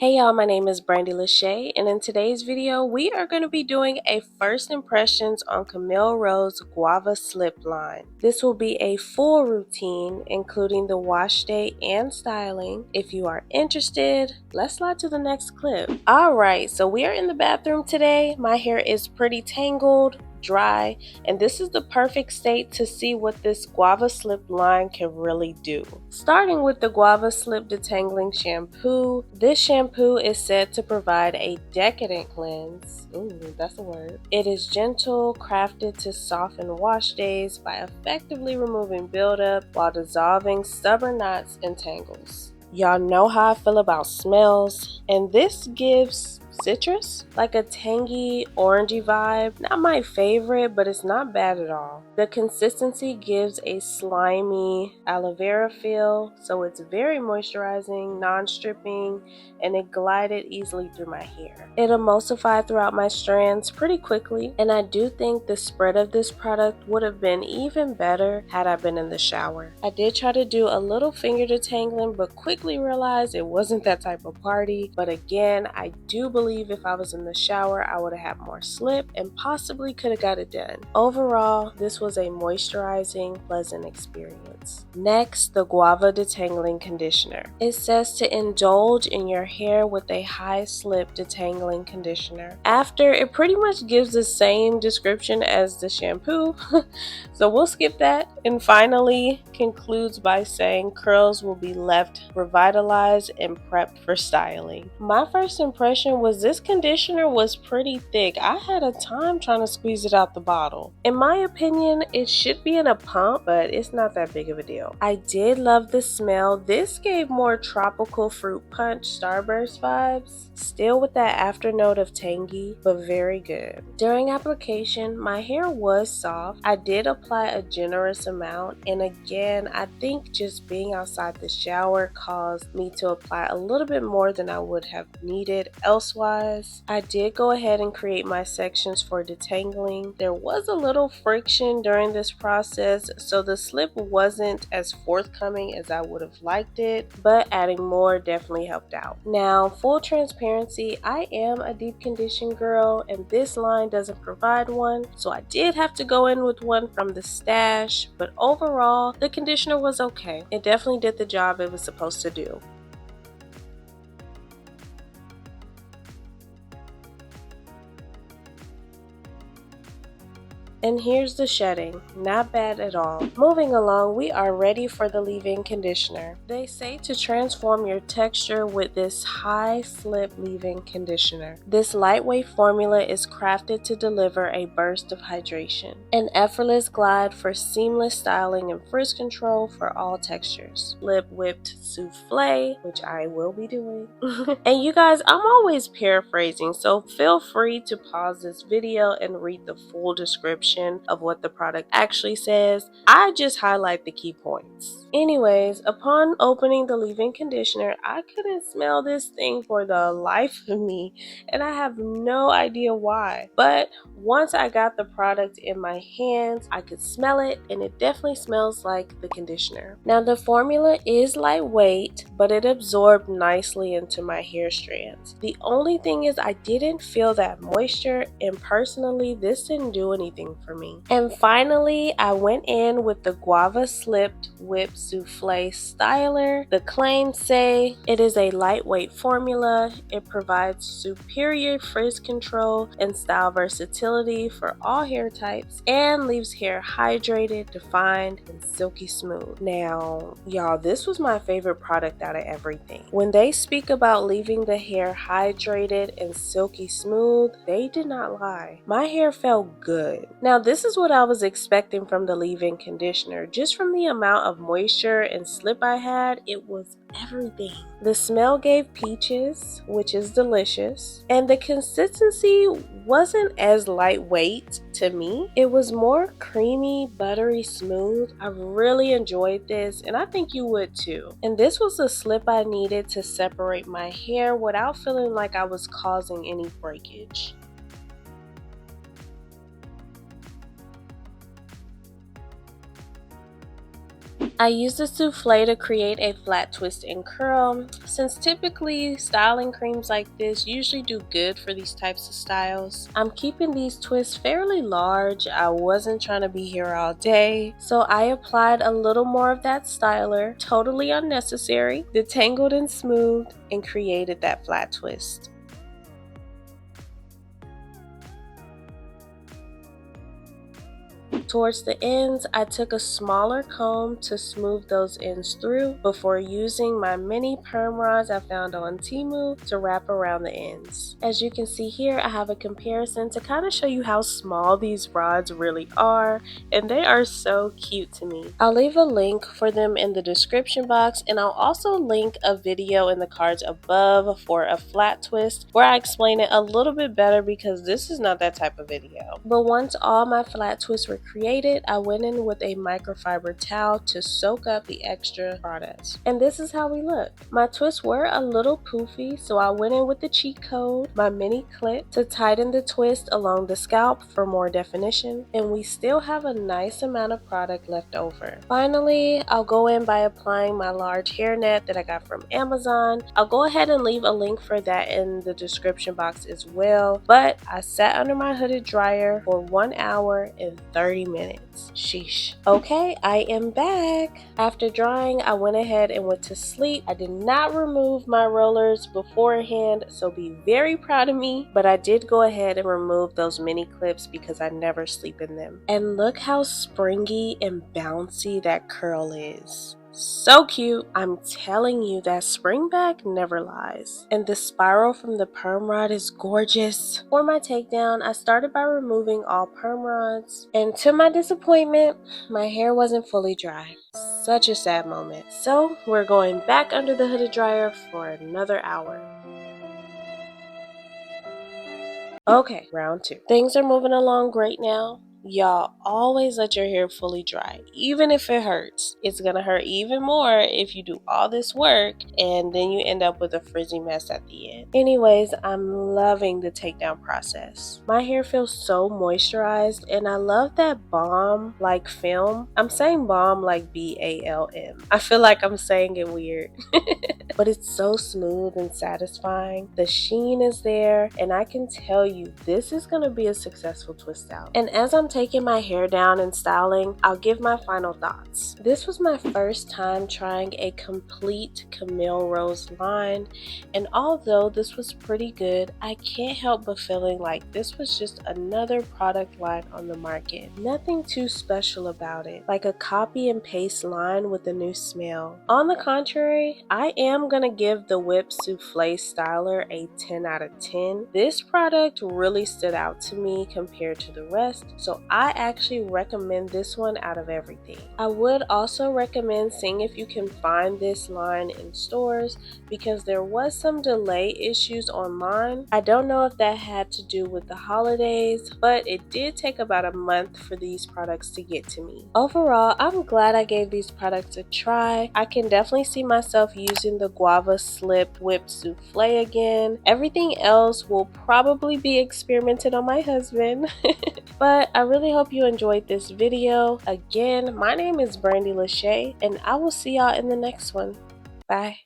Hey y'all, my name is Brandy Lachey, and in today's video, we are going to be doing a first impressions on Camille Rose Guava Slip line. This will be a full routine, including the wash day and styling. If you are interested, let's slide to the next clip. Alright, so we are in the bathroom today. My hair is pretty tangled, dry, and this is the perfect state to see what this Guava Slip line can really do. Starting with the Guava Slip Detangling Shampoo, this shampoo is said to provide a decadent cleanse. Ooh, that's a word. It is gentle, crafted to soften wash days by effectively removing buildup while dissolving stubborn knots and tangles. Y'all know how I feel about smells, and this gives citrus, like a tangy orangey vibe. Not my favorite, but it's not bad at all. The consistency gives a slimy aloe vera feel, so it's very moisturizing, non-stripping, and it glided easily through my hair. It emulsified throughout my strands pretty quickly, and I do think the spread of this product would have been even better had I been in the shower. I did try to do a little finger detangling, but quickly realized it wasn't that type of party. But again, I do believe if I was in the shower, I would have had more slip and possibly could have got it done. Overall, this was a moisturizing, pleasant experience. Next, the Guava Detangling Conditioner. It says to indulge in your hair with a high slip detangling conditioner. After, it pretty much gives the same description as the shampoo, so we'll skip that. And finally, concludes by saying curls will be left revitalized and prepped for styling. My first impression was this conditioner was pretty thick. I had a time trying to squeeze it out the bottle. In my opinion, it should be in a pump, but it's not that big of a deal. I did love the smell. This gave more tropical fruit punch Starburst vibes, still with that afternote of tangy, but very good. During application, my hair was soft. I did apply a generous amount, and again, I think just being outside the shower caused me to apply a little bit more than I would have needed elsewise. I did go ahead and create my sections for detangling. There was a little friction during this process, so the slip wasn't as forthcoming as I would have liked it, but adding more definitely helped out. Now, full transparency, I am a deep condition girl, and this line doesn't provide one, so I did have to go in with one from the stash, but overall, the conditioner was okay. It definitely did the job it was supposed to do. And here's the shedding, not bad at all. Moving along, we are ready for the leave-in conditioner. They say to transform your texture with this high slip leave-in conditioner. This lightweight formula is crafted to deliver a burst of hydration. An effortless glide for seamless styling and frizz control for all textures. Lip whipped souffle, which I will be doing. And you guys, I'm always paraphrasing, so feel free to pause this video and read the full description of what the product actually says. I just highlight the key points. Anyways, upon opening the leave-in conditioner, I couldn't smell this thing for the life of me, and I have no idea why. But once I got the product in my hands, I could smell it, and it definitely smells like the conditioner. Now, the formula is lightweight, but it absorbed nicely into my hair strands. The only thing is I didn't feel that moisture, and personally, this didn't do anything for me. And finally, I went in with the Guava Slipped Whip Souffle Styler. The claims say it is a lightweight formula. It provides superior frizz control and style versatility for all hair types and leaves hair hydrated, defined, and silky smooth. Now, y'all, this was my favorite product out of everything. When they speak about leaving the hair hydrated and silky smooth, they did not lie. My hair felt good. Now, this is what I was expecting from the leave-in conditioner. Just from the amount of moisture and slip I had, it was everything. The smell gave peaches, which is delicious, and the consistency wasn't as lightweight to me. It was more creamy, buttery smooth. I really enjoyed this, and I think you would too. And this was the slip I needed to separate my hair without feeling like I was causing any breakage. I use the souffle to create a flat twist and curl, since typically styling creams like this usually do good for these types of styles. I'm keeping these twists fairly large. I wasn't trying to be here all day, so I applied a little more of that styler, totally unnecessary, detangled and smoothed, and created that flat twist. Towards the ends, I took a smaller comb to smooth those ends through before using my mini perm rods I found on Temu to wrap around the ends. As you can see here, I have a comparison to kind of show you how small these rods really are, and they are so cute to me. I'll leave a link for them in the description box, and I'll also link a video in the cards above for a flat twist where I explain it a little bit better because this is not that type of video. But once all my flat twists were created, I went in with a microfiber towel to soak up the extra product. And this is how we look. My twists were a little poofy, so I went in with the cheat code, my mini clip, to tighten the twist along the scalp for more definition, and we still have a nice amount of product left over. Finally, I'll go in by applying my large hairnet that I got from Amazon. I'll go ahead and leave a link for that in the description box as well, but I sat under my hooded dryer for 1 hour and 30 minutes. Sheesh. Okay, I am back. After drying, I went ahead and went to sleep. I did not remove my rollers beforehand, so be very proud of me, but I did go ahead and remove those mini clips because I never sleep in them. And look how springy and bouncy that curl is. So cute. I'm telling you, that spring back never lies. And the spiral from the perm rod is gorgeous. For my takedown, I started by removing all perm rods, and to my disappointment, my hair wasn't fully dry. Such a sad moment. So we're going back under the hooded dryer for another hour. Okay, round two. Things are moving along great now. Y'all always let your hair fully dry, even if it hurts. It's gonna hurt even more if you do all this work and then you end up with a frizzy mess at the end. Anyways, I'm loving the takedown process. My hair feels so moisturized, and I love that balm like film. I'm saying balm like BALM. I feel like I'm saying it weird. But it's so smooth and satisfying. The sheen is there, and I can tell you this is going to be a successful twist out. And as I'm taking my hair down and styling, I'll give my final thoughts. This was my first time trying a complete Camille Rose line, and although this was pretty good, I can't help but feeling like this was just another product line on the market. Nothing too special about it, like a copy and paste line with a new smell. On the contrary, I am gonna give the Whip Souffle Styler a 10 out of 10. This product really stood out to me compared to the rest, so I actually recommend this one out of everything. I would also recommend seeing if you can find this line in stores because there was some delay issues online. I don't know if that had to do with the holidays, but it did take about a month for these products to get to me. Overall, I'm glad I gave these products a try. I can definitely see myself using the Guava Slip Whip Souffle again. Everything else will probably be experimented on my husband. But I really hope you enjoyed this video. Again, my name is Brandy Lachey, and I will see y'all in the next one. Bye.